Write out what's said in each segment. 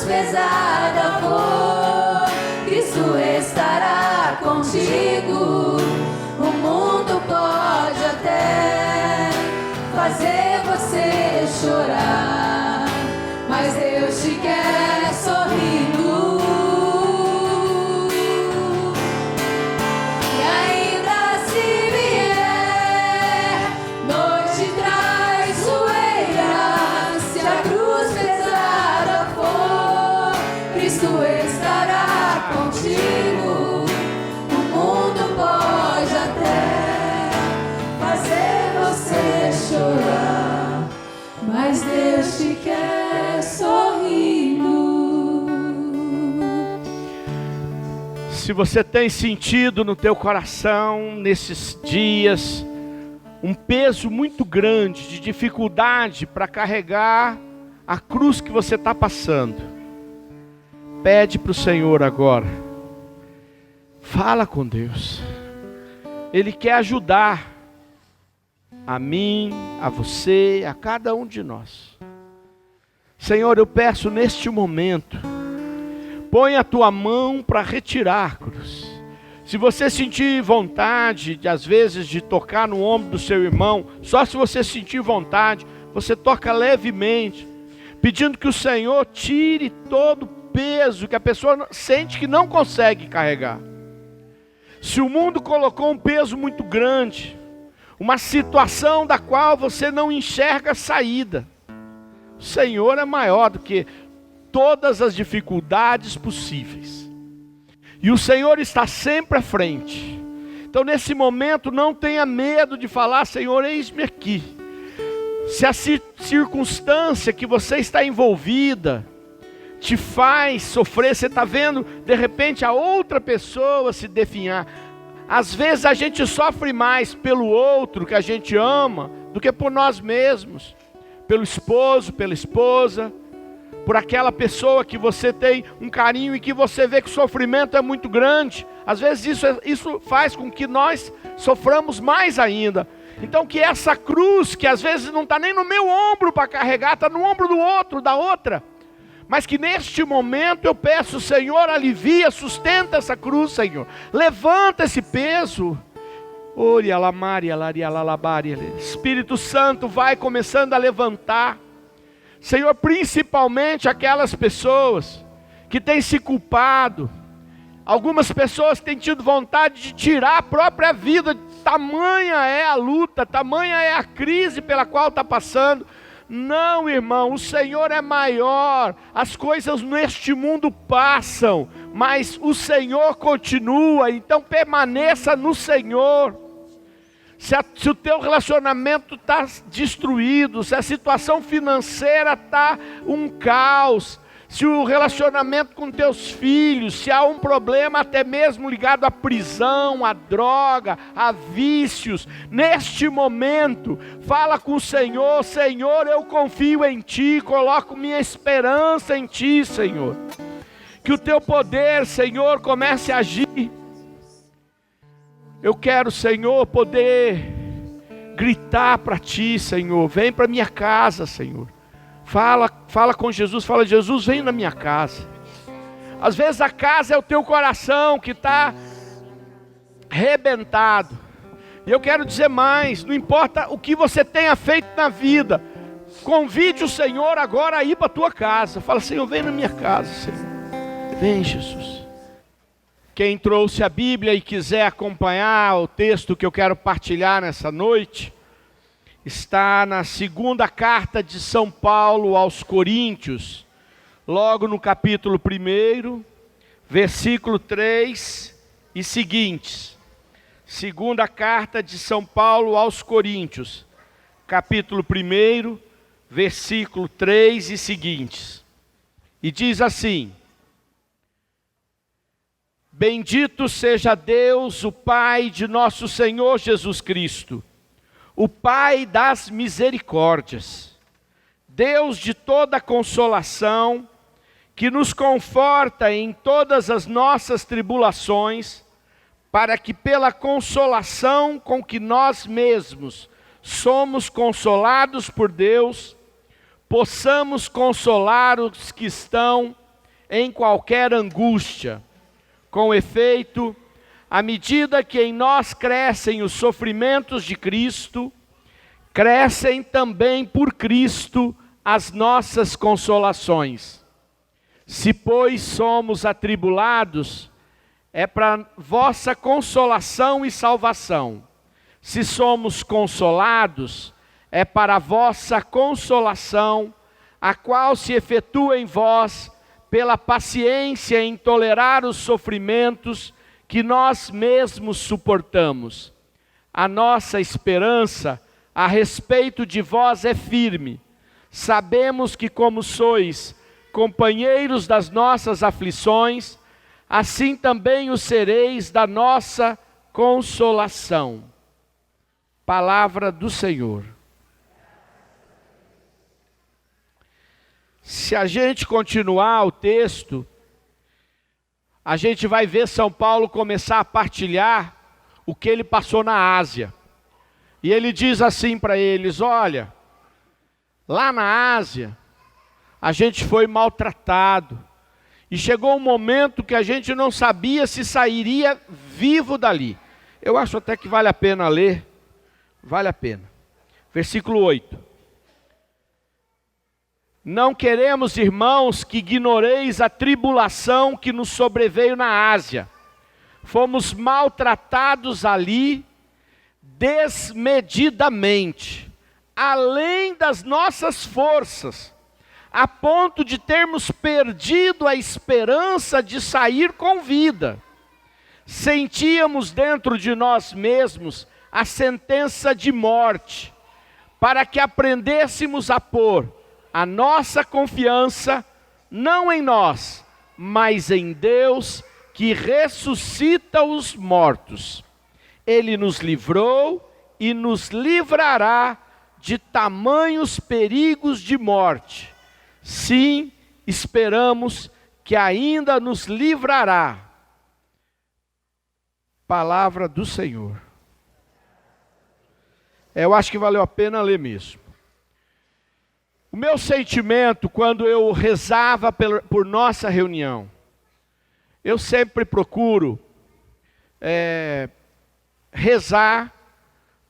cruz pesada for, Cristo estará contigo. O mundo pode até fazer você chorar, mas Deus te quer sorrindo. E ainda se vier noite traiçoeira, se a cruz pesada for, Cristo estará contigo. O mundo pode até fazer você chorar, mas Deus te quer sorrindo. Se você tem sentido no teu coração nesses dias um peso muito grande de dificuldade para carregar a cruz que você está passando, pede para o Senhor agora. Fala com Deus. Ele quer ajudar a mim, a você, a cada um de nós. Senhor, eu peço neste momento, põe a tua mão para retirar a cruz. Se você sentir vontade, às vezes, de tocar no ombro do seu irmão, só se você sentir vontade, você toca levemente, pedindo que o Senhor tire todo o peso que a pessoa sente que não consegue carregar. Se o mundo colocou um peso muito grande, uma situação da qual você não enxerga saída, o Senhor é maior do que todas as dificuldades possíveis. E o Senhor está sempre à frente. Então nesse momento não tenha medo de falar: Senhor, eis-me aqui. Se a circunstância que você está envolvida te faz sofrer, você está vendo de repente a outra pessoa se definhar. Às vezes a gente sofre mais pelo outro que a gente ama do que por nós mesmos. Pelo esposo, pela esposa, por aquela pessoa que você tem um carinho e que você vê que o sofrimento é muito grande. Às vezes isso faz com que nós soframos mais ainda. Então que essa cruz, que às vezes não está nem no meu ombro para carregar, está no ombro do outro, da outra, mas que neste momento eu peço: Senhor, alivia, sustenta essa cruz, Senhor, levanta esse peso. Espírito Santo, vai começando a levantar, Senhor, principalmente aquelas pessoas que têm se culpado. Algumas pessoas têm tido vontade de tirar a própria vida, tamanha é a luta, tamanha é a crise pela qual está passando. Não, irmão, o Senhor é maior. As coisas neste mundo passam, mas o Senhor continua. Então permaneça no Senhor. Se o teu relacionamento está destruído, se a situação financeira está um caos, se o relacionamento com teus filhos, se há um problema até mesmo ligado à prisão, à droga, a vícios, neste momento, fala com o Senhor: Senhor, eu confio em Ti, coloco minha esperança em Ti, Senhor. Que o Teu poder, Senhor, comece a agir. Eu quero, Senhor, poder gritar para Ti, Senhor: vem para minha casa, Senhor. Fala com Jesus, fala: Jesus, vem na minha casa. Às vezes a casa é o teu coração que está arrebentado. E eu quero dizer mais: não importa o que você tenha feito na vida, convide o Senhor agora a ir para a tua casa. Fala: Senhor, vem na minha casa, Senhor. Vem, Jesus. Quem trouxe a Bíblia e quiser acompanhar o texto que eu quero partilhar nessa noite, está na segunda carta de São Paulo aos Coríntios, logo no capítulo 1, versículo 3 e seguintes. Segunda carta de São Paulo aos Coríntios, capítulo 1, versículo 3 e seguintes. E diz assim: Bendito seja Deus, o Pai de nosso Senhor Jesus Cristo, o Pai das misericórdias, Deus de toda consolação, que nos conforta em todas as nossas tribulações, para que pela consolação com que nós mesmos somos consolados por Deus, possamos consolar os que estão em qualquer angústia. Com efeito, à medida que em nós crescem os sofrimentos de Cristo, crescem também por Cristo as nossas consolações. Se, pois, somos atribulados, é para vossa consolação e salvação. Se somos consolados, é para a vossa consolação, a qual se efetua em vós pela paciência em tolerar os sofrimentos que nós mesmos suportamos. A nossa esperança a respeito de vós é firme. Sabemos que, como sois companheiros das nossas aflições, assim também o sereis da nossa consolação. Palavra do Senhor. Se a gente continuar o texto, a gente vai ver São Paulo começar a partilhar o que ele passou na Ásia. E ele diz assim para eles: olha, lá na Ásia, a gente foi maltratado. E chegou um momento que a gente não sabia se sairia vivo dali. Eu acho até que vale a pena ler. Vale a pena. Versículo 8. Não queremos, irmãos, que ignoreis a tribulação que nos sobreveio na Ásia. Fomos maltratados ali desmedidamente, além das nossas forças, a ponto de termos perdido a esperança de sair com vida. Sentíamos dentro de nós mesmos a sentença de morte, para que aprendêssemos a pôr a nossa confiança não em nós, mas em Deus, que ressuscita os mortos. Ele nos livrou e nos livrará de tamanhos perigos de morte. Sim, esperamos que ainda nos livrará. Palavra do Senhor. Eu acho que valeu a pena ler mesmo. O meu sentimento quando eu rezava por nossa reunião, eu sempre procuro rezar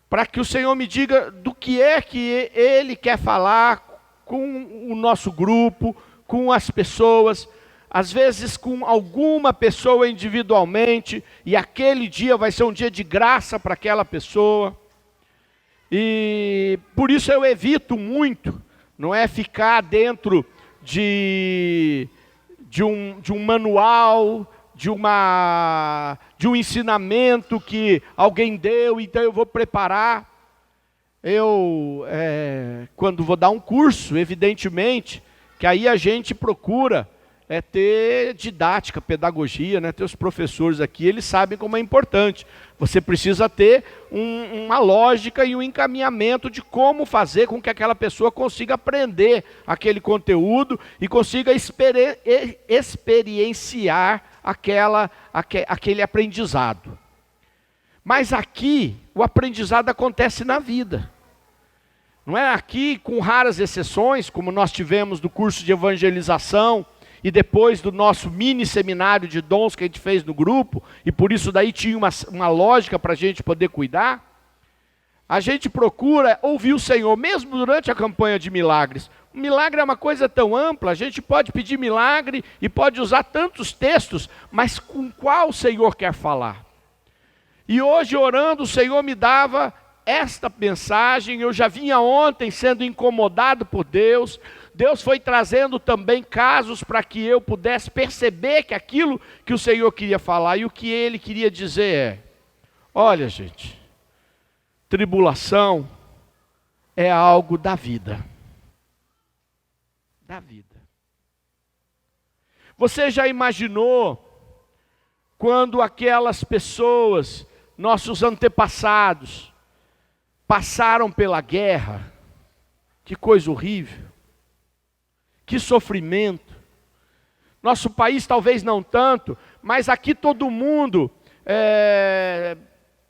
para que o Senhor me diga do que é que Ele quer falar com o nosso grupo, com as pessoas, às vezes com alguma pessoa individualmente, e aquele dia vai ser um dia de graça para aquela pessoa. E por isso eu evito muito, não é ficar dentro de um manual, de um ensinamento que alguém deu, então eu vou preparar. Quando vou dar um curso, evidentemente, que aí a gente procura ter didática, pedagogia, né? Ter os professores aqui, eles sabem como é importante. Você precisa ter uma lógica e um encaminhamento de como fazer com que aquela pessoa consiga aprender aquele conteúdo e consiga experienciar aquele aprendizado. Mas aqui, o aprendizado acontece na vida. Não é aqui, com raras exceções, como nós tivemos do curso de evangelização, e depois do nosso mini seminário de dons que a gente fez no grupo, e por isso daí tinha uma lógica para a gente poder cuidar, a gente procura ouvir o Senhor, mesmo durante a campanha de milagres. O milagre é uma coisa tão ampla, a gente pode pedir milagre e pode usar tantos textos, mas com qual o Senhor quer falar? E hoje, orando, o Senhor me dava esta mensagem. Eu já vinha ontem sendo incomodado por Deus. Deus foi trazendo também casos para que eu pudesse perceber que aquilo que o Senhor queria falar e o que Ele queria dizer é: olha, gente, tribulação é algo da vida. Da vida. Você já imaginou quando aquelas pessoas, nossos antepassados, passaram pela guerra? Que coisa horrível. Que sofrimento. Nosso país talvez não tanto, mas aqui todo mundo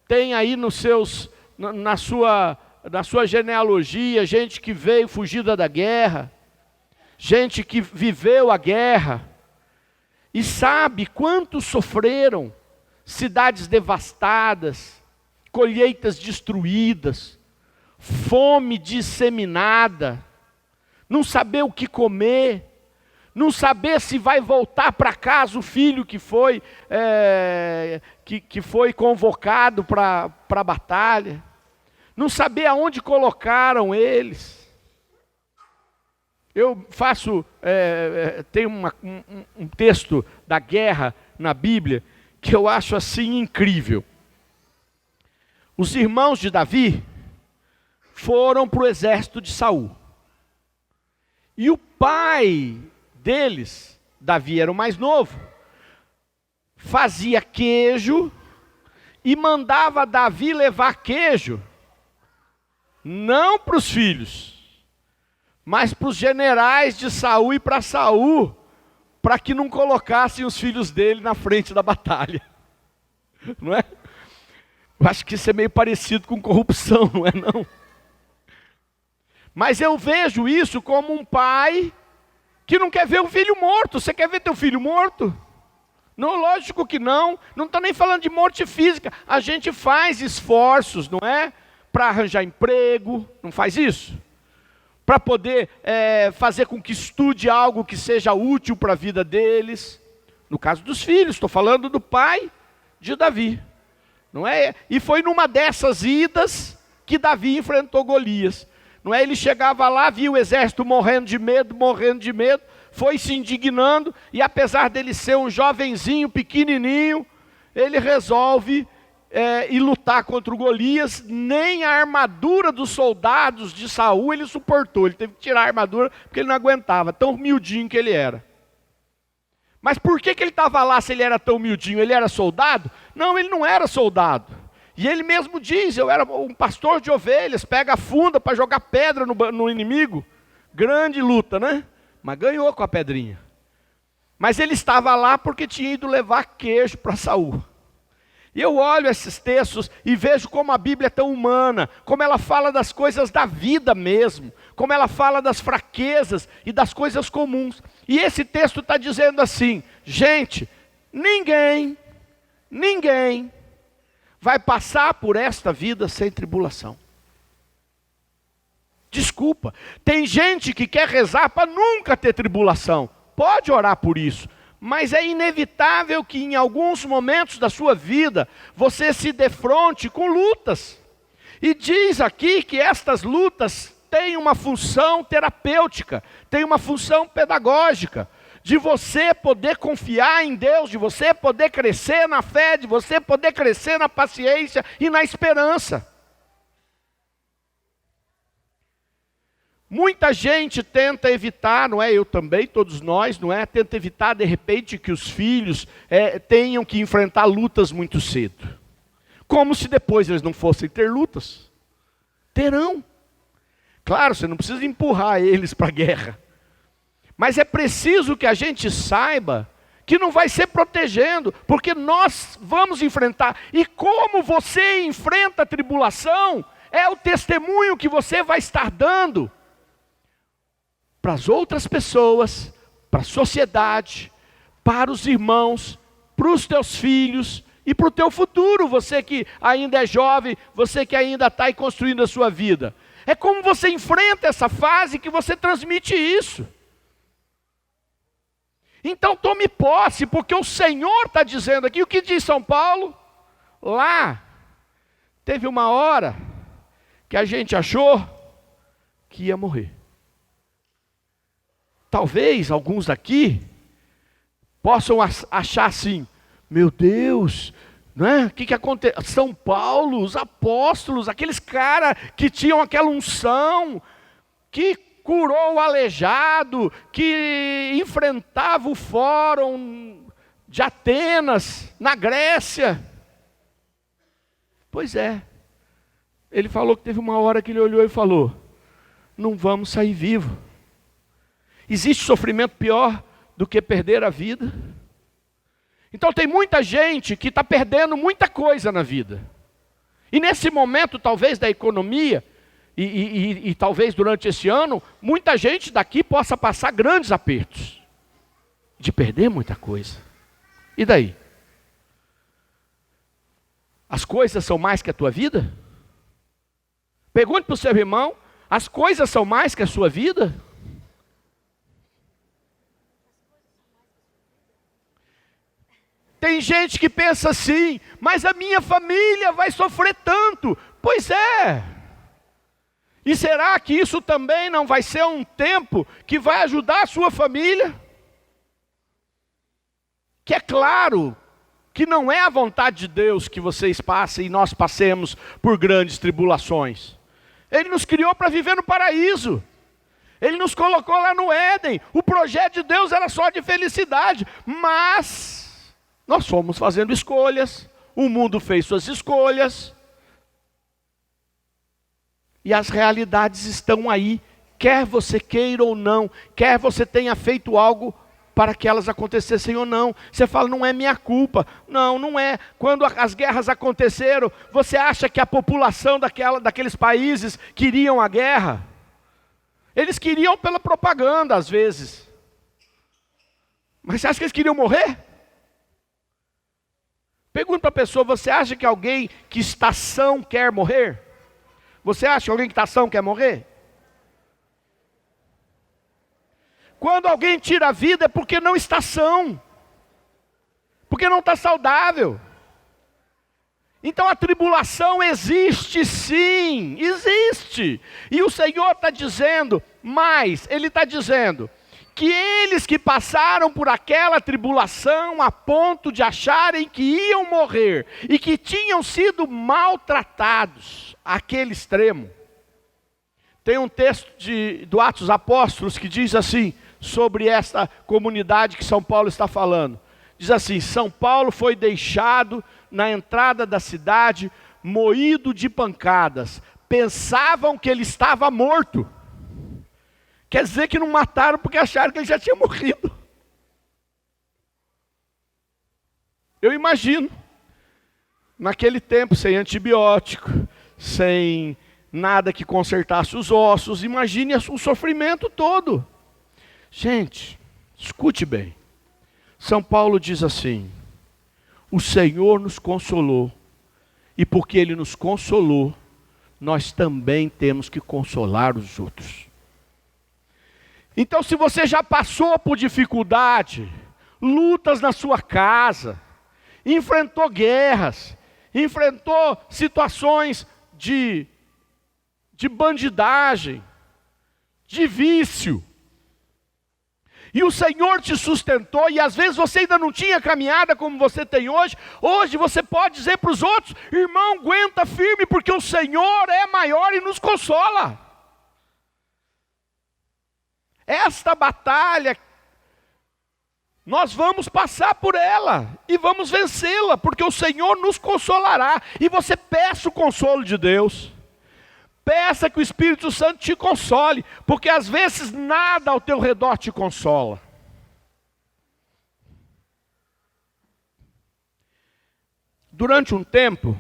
tem aí na sua genealogia gente que veio fugida da guerra, gente que viveu a guerra. e sabe quantos sofreram, cidades devastadas, colheitas destruídas, fome disseminada, não saber o que comer, não saber se vai voltar para casa o filho que foi convocado para a batalha, não saber aonde colocaram eles. Eu faço, tem um texto da guerra na Bíblia que eu acho assim incrível. Os irmãos de Davi foram para o exército de Saul. E o pai deles, Davi era o mais novo, fazia queijo e mandava Davi levar queijo, não para os filhos, mas para os generais de Saul e para Saul, para que não colocassem os filhos dele na frente da batalha. Não é? Eu acho que isso é meio parecido com corrupção, não é não? Mas eu vejo isso como um pai que não quer ver o filho morto. Você quer ver teu filho morto? Não, lógico que não. Não estou nem falando de morte física. A gente faz esforços, não é? Para arranjar emprego, não faz isso? Para poder fazer com que estude algo que seja útil para a vida deles. No caso dos filhos, estou falando do pai de Davi. Não é? E foi numa dessas idas que Davi enfrentou Golias. Não é? Ele chegava lá, via o exército morrendo de medo, foi se indignando, e apesar dele ser um jovenzinho, pequenininho, ele resolve ir lutar contra o Golias. Nem a armadura dos soldados de Saul ele suportou, ele teve que tirar a armadura, porque ele não aguentava, tão miudinho que ele era. Mas por que ele estava lá se ele era tão miudinho? Ele era soldado? Não, ele não era soldado. E ele mesmo diz, eu era um pastor de ovelhas, pega a funda para jogar pedra no inimigo. Grande luta, né? Mas ganhou com a pedrinha. Mas ele estava lá porque tinha ido levar queijo para Saul. E eu olho esses textos e vejo como a Bíblia é tão humana, como ela fala das coisas da vida mesmo, como ela fala das fraquezas e das coisas comuns. E esse texto está dizendo assim, gente, ninguém vai passar por esta vida sem tribulação. Desculpa, tem gente que quer rezar para nunca ter tribulação. Pode orar por isso, mas é inevitável que em alguns momentos da sua vida você se defronte com lutas. E diz aqui que estas lutas têm uma função terapêutica, têm uma função pedagógica, de você poder confiar em Deus, de você poder crescer na fé, de você poder crescer na paciência e na esperança. Muita gente tenta evitar, não é? Eu também, todos nós, não é? Tenta evitar de repente que os filhos tenham que enfrentar lutas muito cedo. Como se depois eles não fossem ter lutas. Terão. Claro, você não precisa empurrar eles para a guerra. Mas é preciso que a gente saiba que não vai ser protegendo, porque nós vamos enfrentar. E como você enfrenta a tribulação, é o testemunho que você vai estar dando para as outras pessoas, para a sociedade, para os irmãos, para os teus filhos e para o teu futuro. Você que ainda é jovem, você que ainda está aí construindo a sua vida. É como você enfrenta essa fase que você transmite isso. Então tome posse, porque o Senhor está dizendo aqui, o que diz São Paulo? Lá, teve uma hora que a gente achou que ia morrer. Talvez alguns daqui possam achar assim, meu Deus, né? O que aconteceu? São Paulo, os apóstolos, aqueles caras que tinham aquela unção, que curou o aleijado, que enfrentava o fórum de Atenas, na Grécia. Pois é, ele falou que teve uma hora que ele olhou e falou, não vamos sair vivo. Existe sofrimento pior do que perder a vida? Então tem muita gente que está perdendo muita coisa na vida. E nesse momento, talvez, da economia, e talvez durante esse ano, muita gente daqui possa passar grandes apertos. de perder muita coisa. E daí? As coisas são mais que a tua vida? Pergunte para o seu irmão, as coisas são mais que a sua vida? Tem gente que pensa assim, mas a minha família vai sofrer tanto. Pois é. E será que isso também não vai ser um tempo que vai ajudar a sua família? Que é claro que não é a vontade de Deus que vocês passem e nós passemos por grandes tribulações. Ele nos criou para viver no paraíso. Ele nos colocou lá no Éden. O projeto de Deus era só de felicidade. Mas nós fomos fazendo escolhas. O mundo fez suas escolhas. E as realidades estão aí. Quer você queira ou não. Quer você tenha feito algo para que elas acontecessem ou não. Você fala, não é minha culpa. Não, não é. Quando as guerras aconteceram, você acha que a população daqueles países queriam a guerra? Eles queriam pela propaganda, às vezes. Mas você acha que eles queriam morrer? Pergunta para a pessoa, você acha que alguém que está são quer morrer? Você acha que alguém que está são quer morrer? Quando alguém tira a vida é porque não está são. Porque não está saudável. Então a tribulação existe sim, existe. E o Senhor está dizendo, mas Ele está dizendo que eles que passaram por aquela tribulação a ponto de acharem que iam morrer e que tinham sido maltratados, àquele extremo. Tem um texto do Atos dos Apóstolos que diz assim, sobre esta comunidade que São Paulo está falando. Diz assim, São Paulo foi deixado na entrada da cidade, moído de pancadas. Pensavam que ele estava morto. Quer dizer que não mataram porque acharam que ele já tinha morrido. Eu imagino, naquele tempo, sem antibiótico, sem nada que consertasse os ossos, imagine o sofrimento todo. Gente, escute bem. São Paulo diz assim, o Senhor nos consolou, e porque Ele nos consolou, nós também temos que consolar os outros. Então, se você já passou por dificuldade, lutas na sua casa, enfrentou guerras, enfrentou situações de bandidagem, de vício, e o Senhor te sustentou, e às vezes você ainda não tinha caminhada como você tem hoje. Hoje você pode dizer para os outros, irmão, aguenta firme, porque o Senhor é maior e nos consola. Esta batalha, nós vamos passar por ela, e vamos vencê-la, porque o Senhor nos consolará. E você peça o consolo de Deus. Peça que o Espírito Santo te console, porque às vezes nada ao teu redor te consola. Durante um tempo,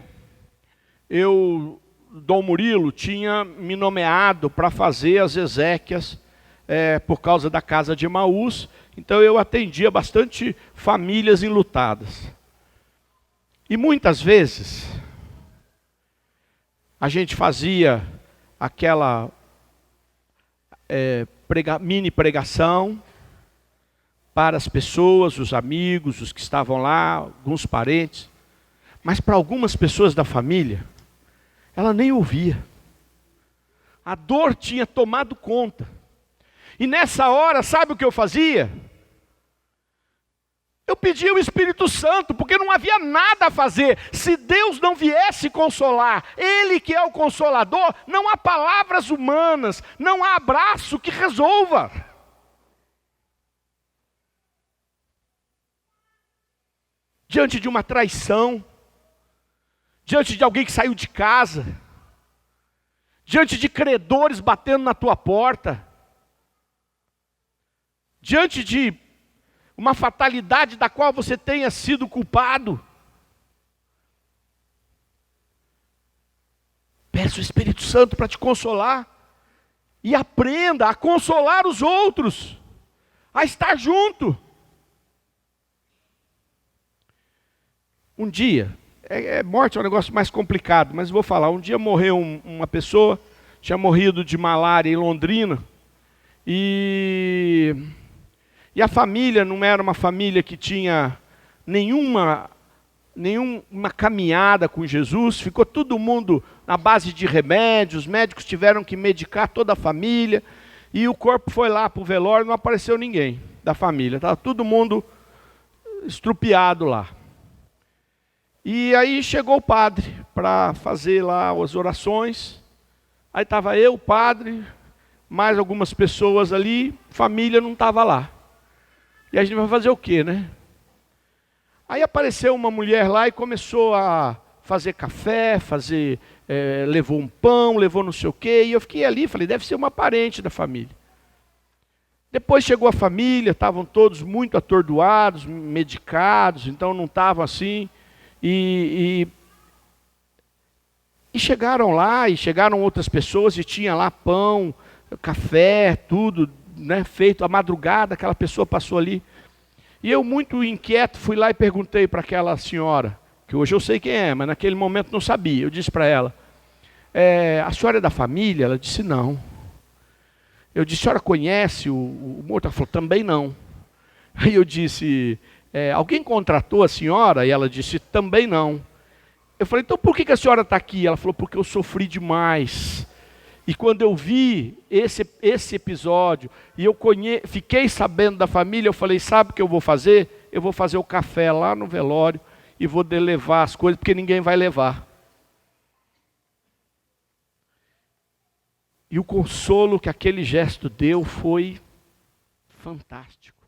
Dom Murilo, tinha me nomeado para fazer as exéquias por causa da casa de Emaús. Então eu atendia bastante famílias enlutadas. E muitas vezes a gente fazia aquela mini pregação para as pessoas, os amigos, os que estavam lá, alguns parentes. Mas para algumas pessoas da família, ela nem ouvia. A dor tinha tomado conta. E nessa hora, sabe o que eu fazia? Eu pedia o Espírito Santo, porque não havia nada a fazer. Se Deus não viesse consolar, Ele que é o Consolador, não há palavras humanas, não há abraço que resolva. Diante de uma traição, diante de alguém que saiu de casa, diante de credores batendo na tua porta, diante de uma fatalidade da qual você tenha sido culpado, peça o Espírito Santo para te consolar, e aprenda a consolar os outros, a estar junto. Um dia, morte é um negócio mais complicado, mas eu vou falar. Um dia morreu uma pessoa, tinha morrido de malária em Londrina, e a família não era uma família que tinha nenhuma caminhada com Jesus, ficou todo mundo na base de remédios, os médicos tiveram que medicar toda a família, e o corpo foi lá para o velório, não apareceu ninguém da família, estava todo mundo estrupiado lá. E aí chegou o padre para fazer lá as orações, aí estava eu, o padre, mais algumas pessoas ali, família não estava lá. E a gente vai fazer o quê, né? Aí apareceu uma mulher lá e começou a fazer café, levou um pão, levou não sei o quê, e eu fiquei ali, falei, deve ser uma parente da família. Depois chegou a família, estavam todos muito atordoados, medicados, então não estavam assim, e chegaram lá, e chegaram outras pessoas, e tinha lá pão, café, tudo, né, feito, a madrugada, aquela pessoa passou ali. E eu, muito inquieto, fui lá e perguntei para aquela senhora, que hoje eu sei quem é, mas naquele momento não sabia. Eu disse para ela, a senhora é da família? Ela disse, não. Eu disse, a senhora conhece o morto? Ela falou, também não. Aí eu disse, alguém contratou a senhora? E ela disse, também não. Eu falei, então por que a senhora está aqui? Ela falou, porque eu sofri demais. E quando eu vi esse episódio, e eu fiquei sabendo da família, eu falei, sabe o que eu vou fazer? Eu vou fazer o café lá no velório, e vou levar as coisas, porque ninguém vai levar. E o consolo que aquele gesto deu foi fantástico.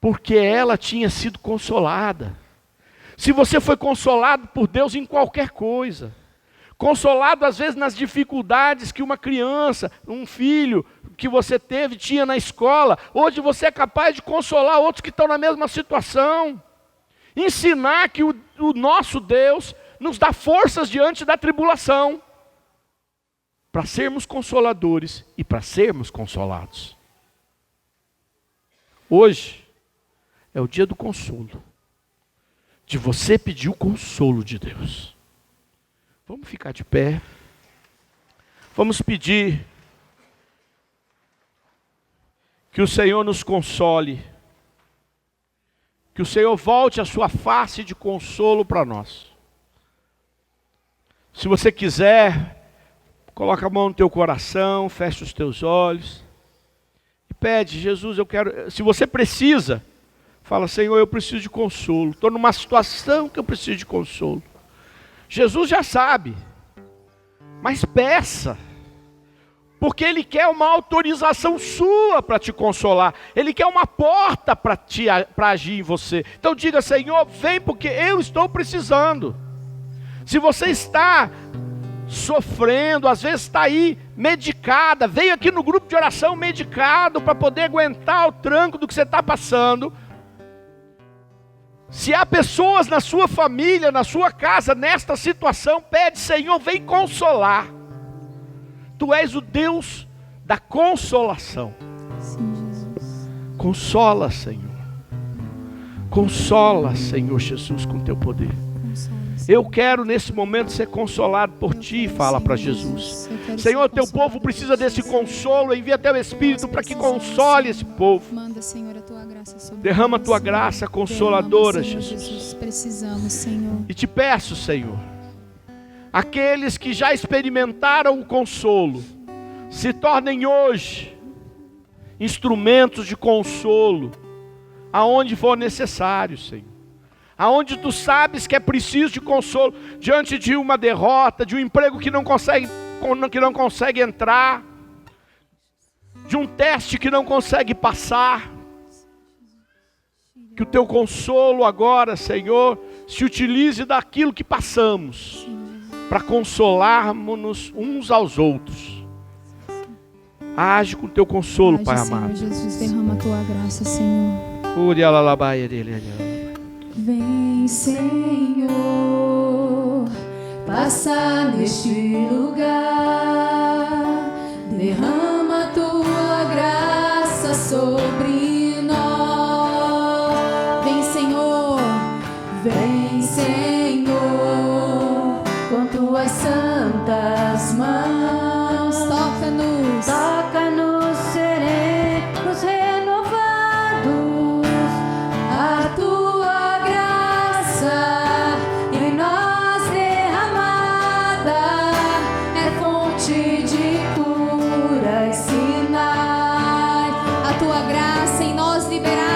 Porque ela tinha sido consolada. Se você foi consolado por Deus em qualquer coisa, consolado às vezes nas dificuldades que uma criança, um filho que você tinha na escola, hoje você é capaz de consolar outros que estão na mesma situação. Ensinar que o nosso Deus nos dá forças diante da tribulação, para sermos consoladores e para sermos consolados. Hoje é o dia do consolo, de você pedir o consolo de Deus. Vamos ficar de pé. Vamos pedir que o Senhor nos console, que o Senhor volte a sua face de consolo para nós. Se você quiser, coloca a mão no teu coração, fecha os teus olhos e pede, Jesus, eu quero. Se você precisa, fala, Senhor, eu preciso de consolo. Estou numa situação que eu preciso de consolo. Jesus já sabe, mas peça, porque Ele quer uma autorização sua para te consolar, Ele quer uma porta para agir em você. Então diga, Senhor, vem porque eu estou precisando. Se você está sofrendo, às vezes está aí medicada, veio aqui no grupo de oração medicado para poder aguentar o tranco do que você está passando. Se há pessoas na sua família, na sua casa, nesta situação, pede, Senhor, vem consolar. Tu és o Deus da consolação. Sim, Jesus. Consola, Senhor. Consola, Senhor Jesus, com teu poder. Eu quero nesse momento ser consolado por Ti, fala para Jesus. Senhor, teu povo precisa desse consolo, envia teu Espírito para que console esse povo. Manda, Senhor, a tua graça sobre Derrama a nós, tua Senhor. graça consoladora, Derrama, Senhor Jesus. Precisamos, Senhor. E te peço, Senhor, aqueles que já experimentaram o consolo, se tornem hoje instrumentos de consolo, aonde for necessário, Senhor. Aonde tu sabes que é preciso de consolo, diante de uma derrota, de um emprego que não consegue entrar, de um teste que não consegue passar. Que o teu consolo agora, Senhor, se utilize daquilo que passamos, para consolarmos-nos uns aos outros. Age com o teu consolo, Age, Pai Senhor amado. Jesus, derrama a tua graça, Senhor. Vem, Senhor, passa neste lugar, derrama a tua graça sobre nós. Vem, Senhor. tua graça em nós liberada.